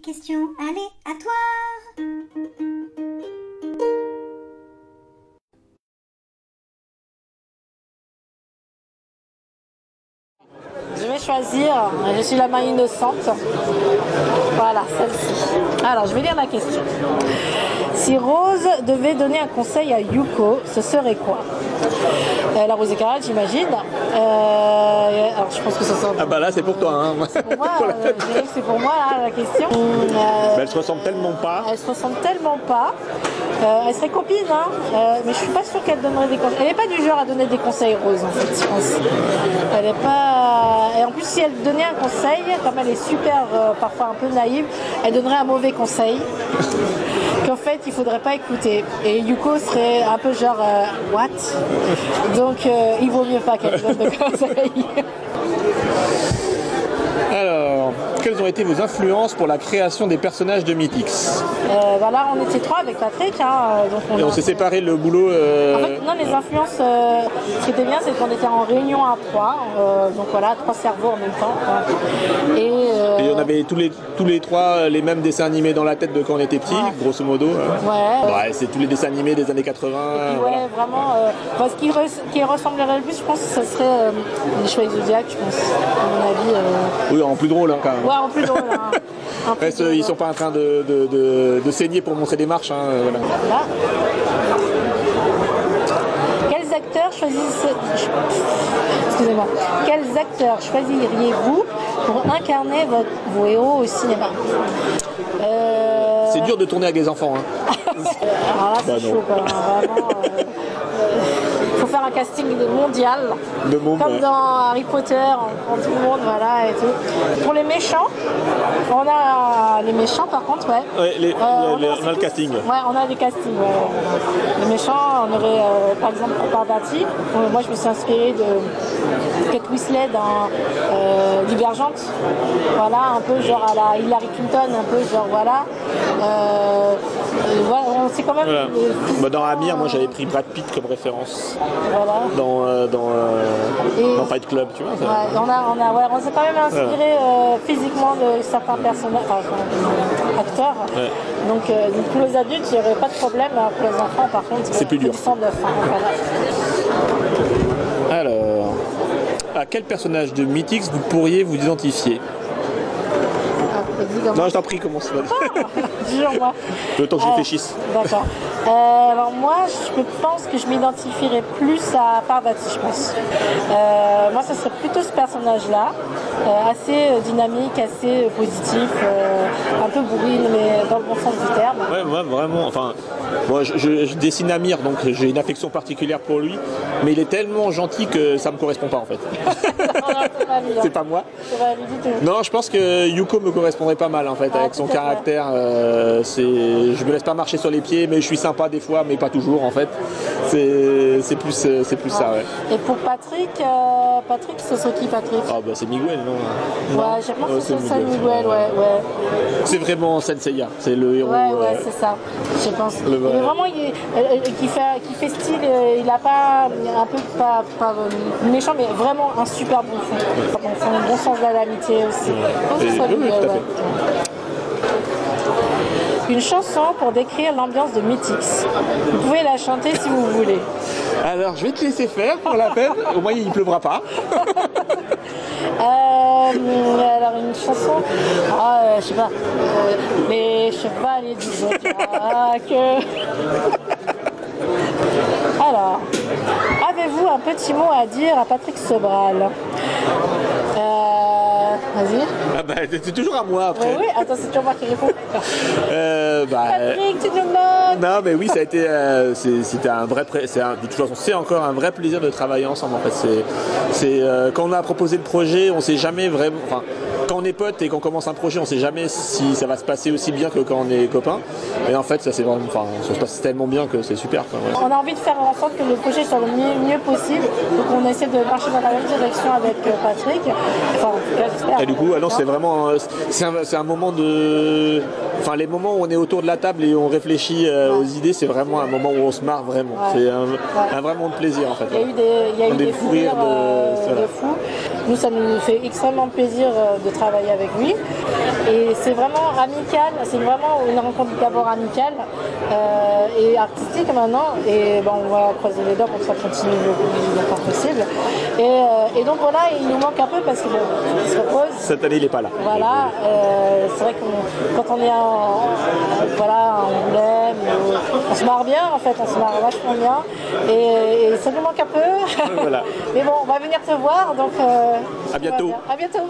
questions aléatoires. Je vais choisir, je suis la main innocente. Voilà, celle-ci. Alors, je vais lire la question. Si Rose devait donner un conseil à Yuko, ce serait quoi? La Rose et Caroline, j'imagine. Alors, je pense que ça sera... Ah bah là, c'est pour toi. Hein. Pour moi, je dirais que c'est pour moi, là, la question. Mais elle se ressemble tellement pas. Elle se ressemble tellement pas. Elle serait copine, hein, mais je suis pas sûre qu'elle donnerait des conseils. Elle n'est pas du genre à donner des conseils, Rose, en fait, je pense. Elle est pas... Et en plus, si elle donnait un conseil, comme elle est super, parfois un peu naïve, elle donnerait un mauvais conseil qu'en fait, il faudrait pas écouter. Et Yuko serait un peu genre, what? Donc, il vaut mieux pas qu'elle donne de conseils. Alors, quelles ont été vos influences pour la création des personnages de Mythix? Là, on était 3 avec Patrick. Hein, donc Et on s'est séparé le boulot. En fait, non, les influences, ce qui était bien, c'est qu'on était en réunion à 3. Donc voilà, 3 cerveaux en même temps. Et on avait tous les 3 les mêmes dessins animés dans la tête de quand on était petit, grosso modo. Ouais, c'est tous les dessins animés des années 80. Puis, ouais, vraiment. Ce qui ressemblerait le plus, je pense, ce serait les Chevaliers du Zodiac, je pense, à mon avis. Oui, en plus drôle, hein, quand même. Ouais, en plus drôle. Hein. Reste, ils sont pas en train de saigner pour montrer des marches. Hein, voilà. Là. Quels acteurs Excusez-moi. Quels acteurs choisiriez-vous pour incarner vos héros au cinéma? C'est dur de tourner avec des enfants. Hein. Alors là, c'est chaud, quand même. Vraiment. Faut faire un casting mondial, comme dans Harry Potter, on prend tout le monde, voilà, et tout. Pour les méchants, on a les méchants par contre, ouais. On a le casting. Ouais, on a des castings. Ouais. Les méchants, on aurait par exemple pour Parvati. Moi, je me suis inspirée de Kate Winslet dans Divergente. Voilà, un peu genre à la Hillary Clinton, un peu genre voilà. On sait quand même. Voilà. Dans Amir, moi j'avais pris Brad Pitt comme référence. Voilà. Dans Fight Club, tu vois. Ça. On s'est quand même inspiré physiquement de certains personnages, acteurs. Ouais. Donc pour les adultes, il n'y aurait pas de problème. Pour les enfants, par contre, c'est plus dur. Alors, à quel personnage de Mythix vous pourriez vous identifier? Non, je t'en prie, commence. Dis-moi. Le temps que je réfléchisse. D'accord. Alors moi, je pense que je m'identifierais plus à Parvati, je pense. Moi, ce serait plutôt ce personnage-là, assez dynamique, assez positif, un peu bourrine, mais dans le bon sens du terme. Ouais, moi, vraiment. Enfin, moi, je dessine Amir, donc j'ai une affection particulière pour lui, mais il est tellement gentil que ça me correspond pas en fait. C'est pas moi. C'est pas lui du tout. Non, je pense que Yuko me correspondrait pas mal en fait, avec son caractère. Je me laisse pas marcher sur les pieds, mais je suis sympa des fois, mais pas toujours en fait. C'est plus ça, ouais. Et pour Patrick, ce serait qui Patrick? Ah bah c'est Miguel, non? Ouais, je pense que c'est Miguel, ouais. C'est vraiment Senseiya, c'est le héros. Ouais, c'est ça, je pense. Mais vraiment, qui fait style, il a pas un peu pas méchant, mais vraiment un super bon fond. Un bon sens de l'amitié aussi. Une chanson pour décrire l'ambiance de Mythix. Vous pouvez la chanter si vous voulez. Alors, je vais te laisser faire pour la peine. Au moins, il pleuvra pas. Alors, une chanson... je sais pas. Les chevaliers du Zodiac. Alors, avez-vous un petit mot à dire à Patrick Sobral? Vas-y. Ah bah, c'est toujours à moi après. Oui, attends, c'est toujours moi qui réponds. Patrick, tu nous manques. Non, mais oui, ça a été. C'était un vrai. De toute façon, c'est encore un vrai plaisir de travailler ensemble. En fait, quand on a proposé le projet, on s'est jamais vraiment. Enfin, quand on est potes et qu'on commence un projet, on sait jamais si ça va se passer aussi bien que quand on est copains. Et en fait, ça c'est vraiment. Enfin, ça se passe tellement bien que c'est super. Quoi, ouais. On a envie de faire en sorte que le projet soit le mieux possible. Donc on essaie de marcher dans la même direction avec Patrick. Enfin, en tout cas, j'espère. Et du coup, c'est vraiment. C'est un moment de. Enfin, les moments où on est autour de la table et on réfléchit aux idées, c'est vraiment un moment où on se marre vraiment. Ouais. C'est un vrai moment de plaisir en fait. Il y a eu des fous rires de fou. Nous, ça nous fait extrêmement plaisir de travailler avec lui. Et c'est vraiment amical, c'est vraiment une rencontre d'abord amicale et artistique maintenant. Et bon, on va croiser les doigts pour que ça continue le plus longtemps possible. Et donc voilà, il nous manque un peu parce qu'il se repose. Cette année, il n'est pas là. Voilà, c'est vrai que quand on est voilà, en Angoulême, on se marre bien en fait, on se marre vachement bien. Et ça nous manque un peu. Voilà. Mais bon, on va venir te voir, donc à bientôt. À bientôt.